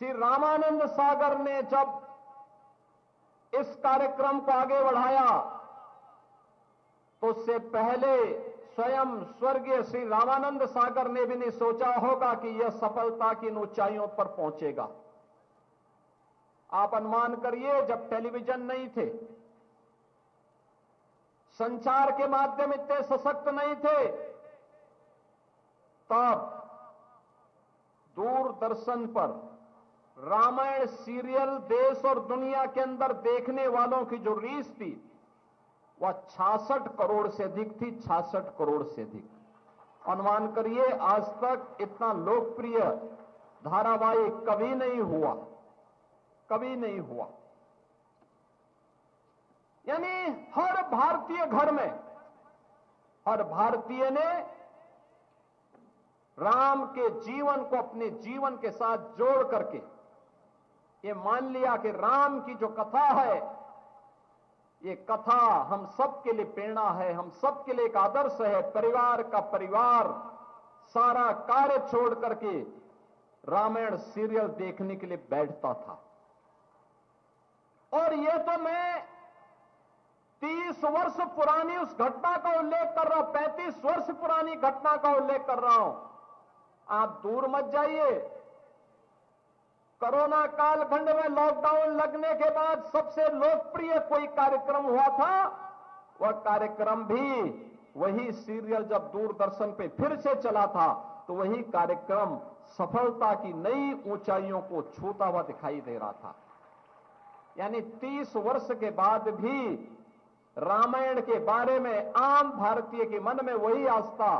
श्री रामानंद सागर ने जब इस कार्यक्रम को आगे बढ़ाया तो उससे पहले स्वयं स्वर्गीय श्री रामानंद सागर ने भी नहीं सोचा होगा कि यह सफलता की इन ऊंचाइयों पर पहुंचेगा। आप अनुमान करिए, जब टेलीविजन नहीं थे, संचार के माध्यम इतने सशक्त नहीं थे, तब दूरदर्शन पर रामायण सीरियल देश और दुनिया के अंदर देखने वालों की जो रीच थी वह 66 करोड़ से अधिक थी। 66 करोड़ से अधिक। अनुमान करिए, आज तक इतना लोकप्रिय धारावाहिक कभी नहीं हुआ, कभी नहीं हुआ। यानी हर भारतीय घर में हर भारतीय ने राम के जीवन को अपने जीवन के साथ जोड़ करके ये मान लिया कि राम की जो कथा है, ये कथा हम सबके लिए प्रेरणा है, हम सबके लिए एक आदर्श है। परिवार का परिवार सारा कार्य छोड़ करके रामायण सीरियल देखने के लिए बैठता था। और ये तो मैं 30 वर्ष पुरानी उस घटना का उल्लेख कर रहा हूं, 35 वर्ष पुरानी घटना का उल्लेख कर रहा हूं। आप दूर मत जाइए। कोरोना कालखंड में लॉकडाउन लगने के बाद सबसे लोकप्रिय कोई कार्यक्रम हुआ था, वह कार्यक्रम भी वही सीरियल जब दूरदर्शन पे फिर से चला था तो वही कार्यक्रम सफलता की नई ऊंचाइयों को छूता हुआ दिखाई दे रहा था। यानी 30 वर्ष के बाद भी रामायण के बारे में आम भारतीय के मन में वही आस्था,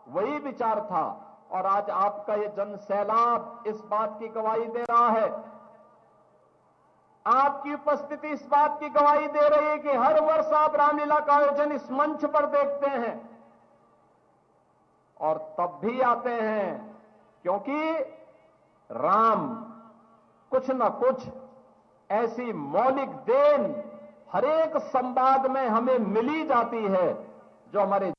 वही विचार था। और आज आपका ये जन सैलाब इस बात की गवाही दे रहा है, आपकी उपस्थिति इस बात की गवाही दे रही है कि हर वर्ष आप रामलीला का आयोजन इस मंच पर देखते हैं और तब भी आते हैं क्योंकि राम कुछ न कुछ ऐसी मौलिक देन हर एक संवाद में हमें मिली जाती है जो हमारे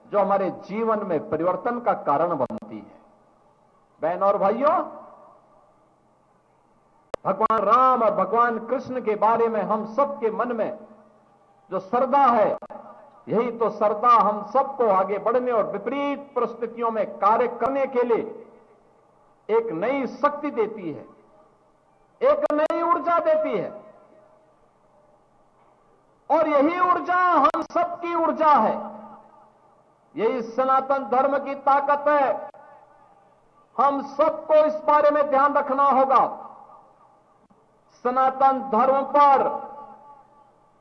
जो हमारे जीवन में परिवर्तन का कारण बनती है। बहन और भाइयों, भगवान राम और भगवान कृष्ण के बारे में हम सबके मन में जो श्रद्धा है, यही तो श्रद्धा हम सबको आगे बढ़ने और विपरीत परिस्थितियों में कार्य करने के लिए एक नई शक्ति देती है, एक नई ऊर्जा देती है। और यही ऊर्जा हम सबकी ऊर्जा है, यही सनातन धर्म की ताकत है। हम सबको इस बारे में ध्यान रखना होगा। सनातन धर्म पर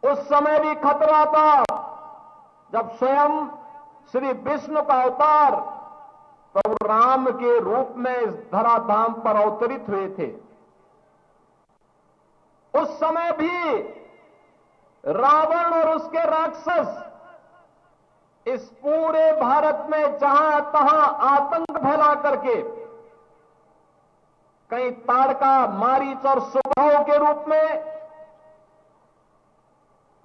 उस समय भी खतरा था जब स्वयं श्री विष्णु का अवतार प्रभु राम के रूप में इस धराधाम पर अवतरित हुए थे। उस समय भी रावण और उसके राक्षस इस पूरे भारत में जहां तहां आतंक फैला करके, कहीं ताड़का, मारीच और सुबाहु के रूप में,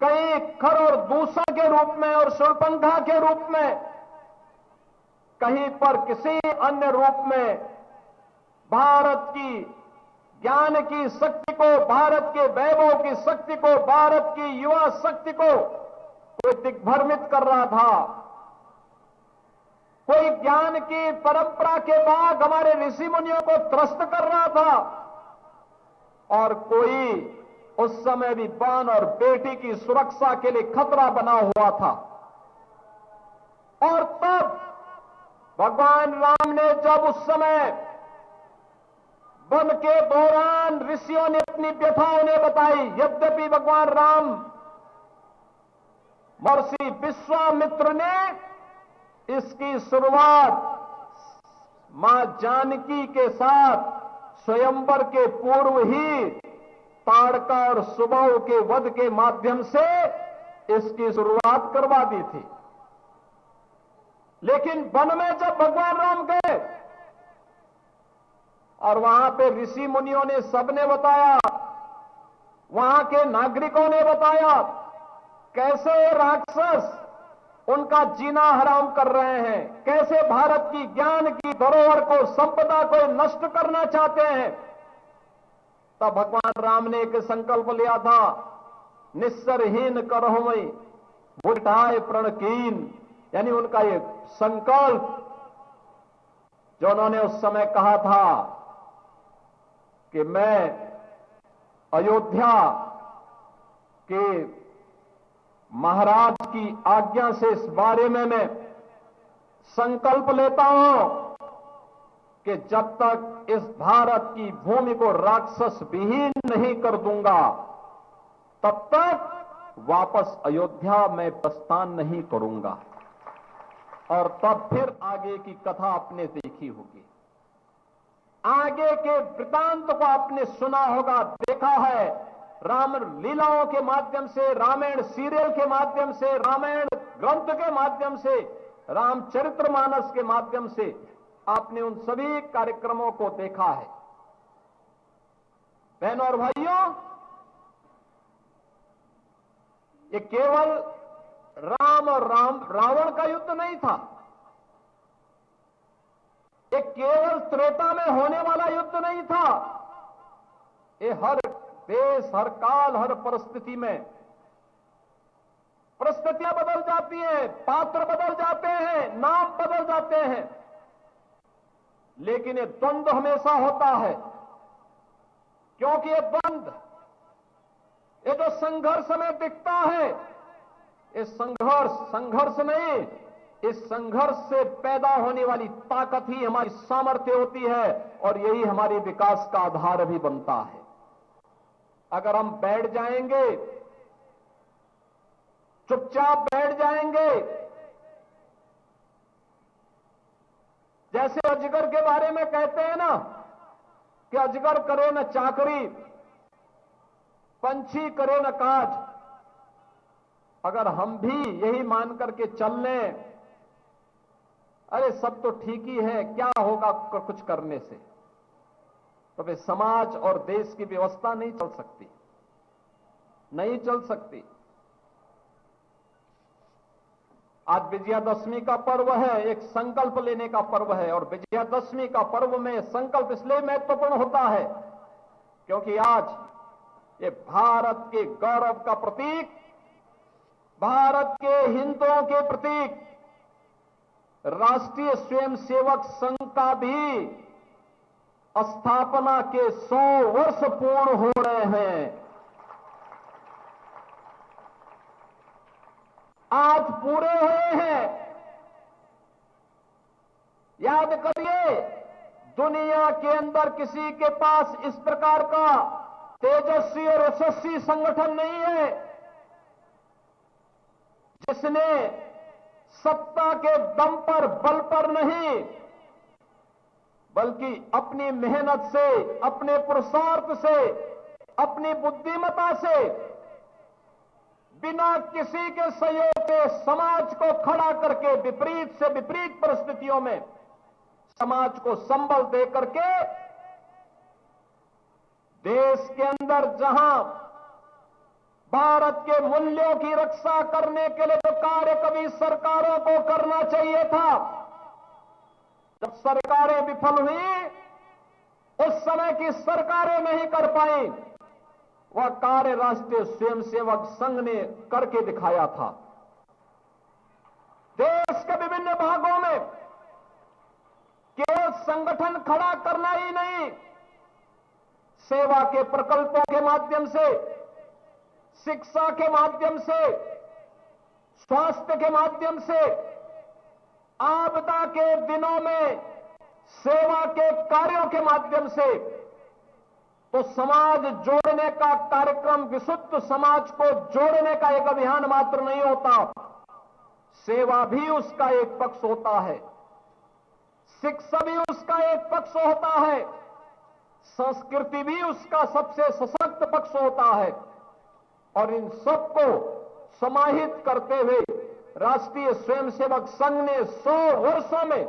कहीं खर और दूषा के रूप में और शूर्पणखा के रूप में, कहीं पर किसी अन्य रूप में भारत की ज्ञान की शक्ति को, भारत के वैभव की शक्ति को, भारत की युवा शक्ति को कोई दिग्भ्रमित कर रहा था। कोई ज्ञान की परंपरा के बाद हमारे ऋषि मुनियों को त्रस्त कर रहा था और कोई उस समय भी बहन और बेटी की सुरक्षा के लिए खतरा बना हुआ था। और तब भगवान राम ने जब उस समय वन के दौरान ऋषियों ने अपनी व्यथा उन्हें बताई, यद्यपि भगवान राम महर्षि विश्वामित्र ने इसकी शुरुआत मां जानकी के साथ स्वयंवर के पूर्व ही ताड़का और सुबाहु के वध के माध्यम से इसकी शुरुआत करवा दी थी। लेकिन वन में जब भगवान राम गए और वहां पे ऋषि मुनियों ने सबने बताया, वहां के नागरिकों ने बताया कैसे राक्षस उनका जीना हराम कर रहे हैं, कैसे भारत की ज्ञान की धरोहर को, संपदा को नष्ट करना चाहते हैं। तब भगवान राम ने एक संकल्प लिया था, निस्सरहीन करहुमई बुझाए प्रणकीन, यानी उनका ये संकल्प जो उन्होंने उस समय कहा था कि मैं अयोध्या के महाराज की आज्ञा से इस बारे में मैं संकल्प लेता हूं कि जब तक इस भारत की भूमि को राक्षस विहीन नहीं कर दूंगा, तब तक वापस अयोध्या में प्रस्थान नहीं करूंगा। और तब फिर आगे की कथा आपने देखी होगी, आगे के वृतांत को आपने सुना होगा, देखा है। राम लीलाओं के माध्यम से, रामायण सीरियल के माध्यम से, रामायण ग्रंथ के माध्यम से, रामचरितमानस के माध्यम से आपने उन सभी कार्यक्रमों को देखा है। बहनों और भाइयों, ये केवल राम और रावण का युद्ध नहीं था, ये केवल त्रेता में होने वाला युद्ध नहीं था। ये हर देश, हर काल, हर परिस्थिति में परिस्थितियां बदल जाती हैं, पात्र बदल जाते हैं, नाम बदल जाते हैं, लेकिन ये द्वंद्व हमेशा होता है। क्योंकि ये द्वंद्व, ये जो संघर्ष में दिखता है, ये संघर्ष नहीं, इस संघर्ष से पैदा होने वाली ताकत ही हमारी सामर्थ्य होती है, और यही हमारे विकास का आधार भी बनता है। अगर हम बैठ जाएंगे, चुपचाप बैठ जाएंगे, जैसे अजगर के बारे में कहते हैं ना कि अजगर करे न चाकरी, पंछी करे न काज, अगर हम भी यही मान करके चल लें, अरे सब तो ठीक ही है, क्या होगा कुछ करने से, तो फिर समाज और देश की व्यवस्था नहीं चल सकती, नहीं चल सकती। आज विजयादशमी का पर्व है, एक संकल्प लेने का पर्व है, और विजयादशमी का पर्व में संकल्प इसलिए महत्वपूर्ण होता है क्योंकि आज ये भारत के गौरव का प्रतीक, भारत के हिंदुओं के प्रतीक राष्ट्रीय स्वयंसेवक संघ का भी स्थापना के 100 वर्ष पूर्ण हो रहे हैं। आज पूरे हुए हैं। याद करिए, दुनिया के अंदर किसी के पास इस प्रकार का तेजस्वी और यशस्वी संगठन नहीं है जिसने सत्ता के दम पर, बल पर नहीं, बल्कि अपनी मेहनत से, अपने पुरुषार्थ से, अपनी बुद्धिमत्ता से, बिना किसी के सहयोग के समाज को खड़ा करके विपरीत से विपरीत परिस्थितियों में समाज को संबल दे करके देश के अंदर जहां भारत के मूल्यों की रक्षा करने के लिए जो कार्य कभी सरकारों को करना चाहिए था, जब सरकारें विफल हुई, उस समय की सरकारें नहीं कर पाई, वह कार्य राष्ट्रीय स्वयंसेवक संघ ने करके दिखाया था। देश के विभिन्न भागों में केवल संगठन खड़ा करना ही नहीं, सेवा के प्रकल्पों के माध्यम से, शिक्षा के माध्यम से, स्वास्थ्य के माध्यम से, आपदा के दिनों में सेवा के कार्यों के माध्यम से, तो समाज जोड़ने का कार्यक्रम, विशुद्ध समाज को जोड़ने का एक अभियान मात्र नहीं होता, सेवा भी उसका एक पक्ष होता है, शिक्षा भी उसका एक पक्ष होता है, संस्कृति भी उसका सबसे सशक्त पक्ष होता है। और इन सबको समाहित करते हुए राष्ट्रीय स्वयंसेवक संघ ने 100 वर्षों में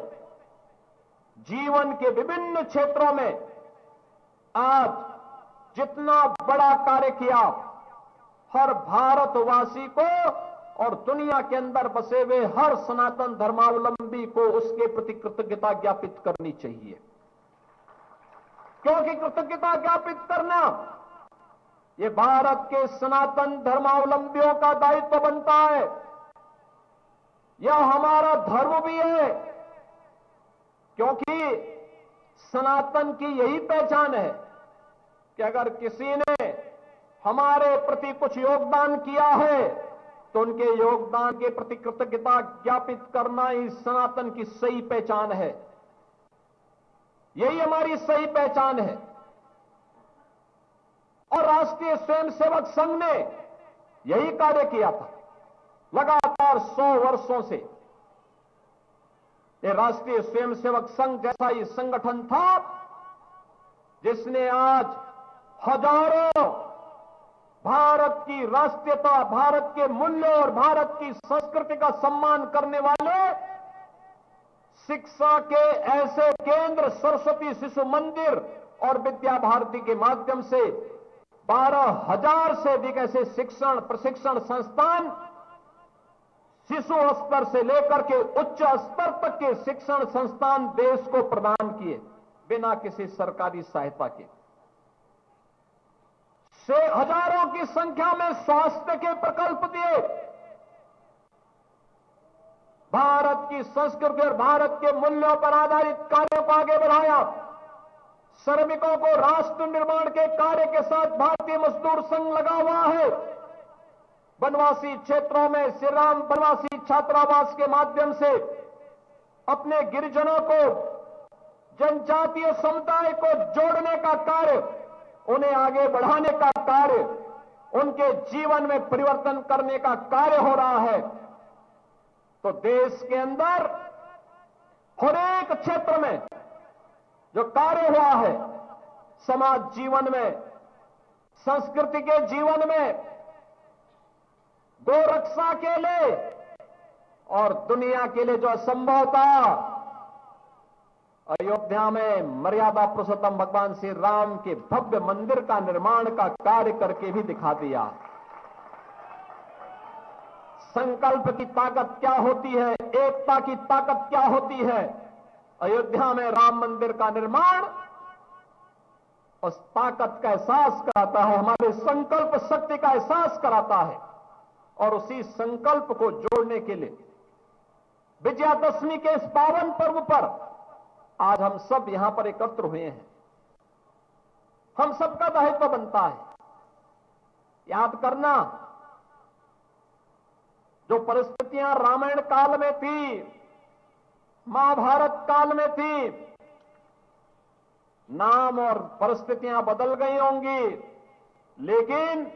जीवन के विभिन्न क्षेत्रों में आज जितना बड़ा कार्य किया, हर भारतवासी को और दुनिया के अंदर बसे हुए हर सनातन धर्मावलंबी को उसके प्रति कृतज्ञता ज्ञापित करनी चाहिए। क्योंकि कृतज्ञता ज्ञापित करना ये भारत के सनातन धर्मावलंबियों का दायित्व बनता है। यह हमारा धर्म भी है, क्योंकि सनातन की यही पहचान है कि अगर किसी ने हमारे प्रति कुछ योगदान किया है तो उनके योगदान के प्रति कृतज्ञता ज्ञापित करना ही सनातन की सही पहचान है। यही हमारी सही पहचान है। और राष्ट्रीय स्वयंसेवक संघ ने यही कार्य किया था लगातार 100 वर्षों से। ये राष्ट्रीय स्वयंसेवक संघ जैसा ही संगठन था जिसने आज हजारों भारत की राष्ट्रीयता, भारत के मूल्यों और भारत की संस्कृति का सम्मान करने वाले शिक्षा के ऐसे केंद्र सरस्वती शिशु मंदिर और विद्या भारती के माध्यम से 12,000 से अधिक ऐसे शिक्षण प्रशिक्षण संस्थान शिशु स्तर से लेकर के उच्च स्तर तक के शिक्षण संस्थान देश को प्रदान किए बिना किसी सरकारी सहायता के। से हजारों की संख्या में स्वास्थ्य के प्रकल्प दिए। भारत की संस्कृति और भारत के मूल्यों पर आधारित कार्यों को आगे बढ़ाया। श्रमिकों को राष्ट्र निर्माण के कार्य के साथ भारतीय मजदूर संघ लगा हुआ है। वनवासी क्षेत्रों में श्री राम वनवासी छात्रावास के माध्यम से अपने गिरिजनों को, जनजातीय समुदाय को जोड़ने का कार्य, उन्हें आगे बढ़ाने का कार्य, उनके जीवन में परिवर्तन करने का कार्य हो रहा है। तो देश के अंदर हर एक क्षेत्र में जो कार्य हुआ है, समाज जीवन में, संस्कृति के जीवन में, गोरक्षा के लिए और दुनिया के लिए जो असंभव था, अयोध्या में मर्यादा पुरुषोत्तम भगवान श्री राम के भव्य मंदिर का निर्माण का कार्य करके भी दिखा दिया। संकल्प की ताकत क्या होती है, एकता की ताकत क्या होती है। अयोध्या में राम मंदिर का निर्माण उस ताकत का एहसास कराता है, हमारे संकल्प शक्ति का एहसास कराता है। और उसी संकल्प को जोड़ने के लिए विजयादशमी के इस पावन पर्व पर आज हम सब यहां पर एकत्र हुए हैं। हम सबका दायित्व बनता है याद करना, जो परिस्थितियां रामायण काल में थी, महाभारत काल में थी, नाम और परिस्थितियां बदल गई होंगी, लेकिन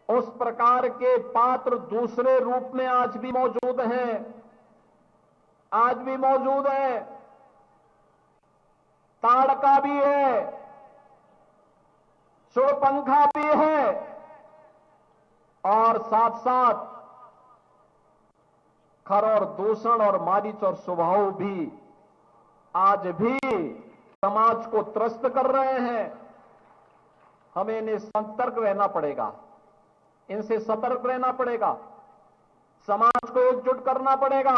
उस प्रकार के पात्र दूसरे रूप में आज भी मौजूद हैं, आज भी मौजूद हैं। ताड़का भी है, शूर्पणखा भी है, और साथ साथ खर और दूषण और मारीच और स्वभाव भी आज भी समाज को त्रस्त कर रहे हैं। हमें इन्हें सतर्क रहना पड़ेगा, इनसे सतर्क रहना पड़ेगा, समाज को एकजुट करना पड़ेगा।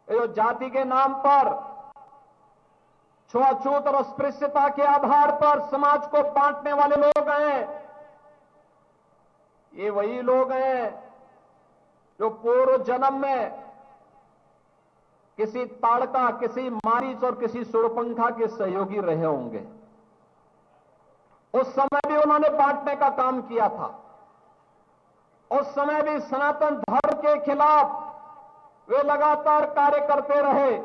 ये जाति के नाम पर, छुआछूत और अस्पृश्यता के आधार पर समाज को बांटने वाले लोग हैं, ये वही लोग हैं जो पूर्व जन्म में किसी ताड़का, किसी मारीच और किसी शूर्पणखा के सहयोगी रहे होंगे। उस समय भी उन्होंने बांटने का काम किया था। उस समय भी सनातन धर्म के खिलाफ वे लगातार कार्य करते रहे।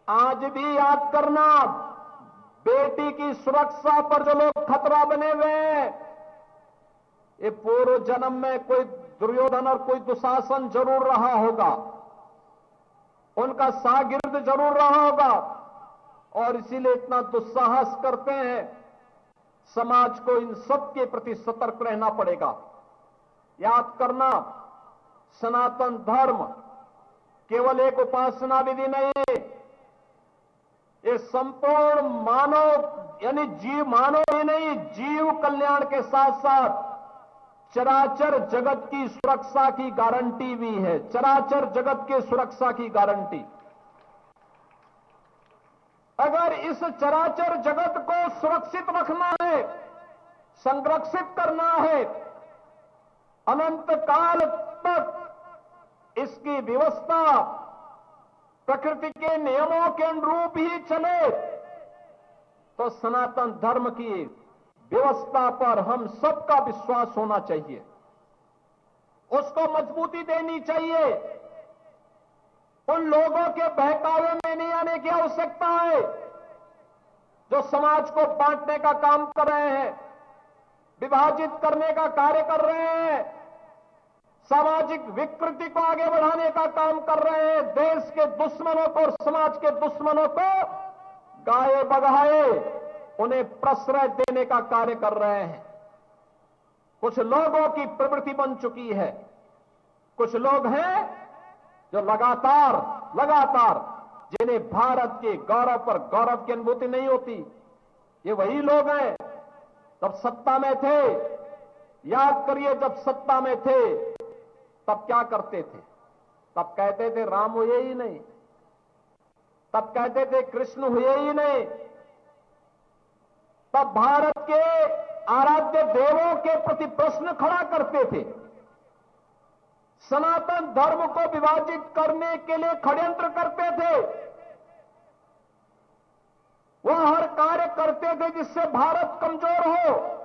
आज भी याद करना, बेटी की सुरक्षा पर जो लोग खतरा बने हुए हैं, ये पूर्व जन्म में कोई दुर्योधन और कोई दुशासन जरूर रहा होगा, उनका शागिर्द जरूर रहा होगा, और इसीलिए इतना दुस्साहस करते हैं। समाज को इन सब के प्रति सतर्क रहना पड़ेगा। याद करना, सनातन धर्म केवल एक उपासना विधि नहीं है, ये संपूर्ण मानव यानी मानव ही नहीं, जीव कल्याण के साथ साथ चराचर जगत की सुरक्षा की गारंटी भी है। चराचर जगत के सुरक्षा की गारंटी। अगर इस चराचर जगत को सुरक्षित रखना है, संरक्षित करना है, अनंत काल तक इसकी व्यवस्था प्रकृति के नियमों के अनुरूप ही चले, तो सनातन धर्म की व्यवस्था पर हम सबका विश्वास होना चाहिए, उसको मजबूती देनी चाहिए। उन लोगों के बहकावे में नहीं आने की आवश्यकता है जो समाज को बांटने का काम कर रहे हैं, विभाजित करने का कार्य कर रहे हैं, सामाजिक विकृति को आगे बढ़ाने का काम कर रहे हैं, देश के दुश्मनों को और समाज के दुश्मनों को गाए बगाए उन्हें प्रश्रय देने का कार्य कर रहे हैं। कुछ लोगों की प्रवृत्ति बन चुकी है। कुछ लोग हैं जो लगातार जिन्हें भारत के गौरव पर गौरव की अनुभूति नहीं होती। ये वही लोग हैं जब सत्ता में थे, याद करिए, जब सत्ता में थे तब क्या करते थे? तब कहते थे राम हुए ही नहीं, तब कहते थे कृष्ण हुए ही नहीं, तब भारत के आराध्य देवों के प्रति प्रश्न खड़ा करते थे, सनातन धर्म को विभाजित करने के लिए षड्यंत्र करते थे। वह हर कार्य करते थे जिससे भारत कमजोर हो।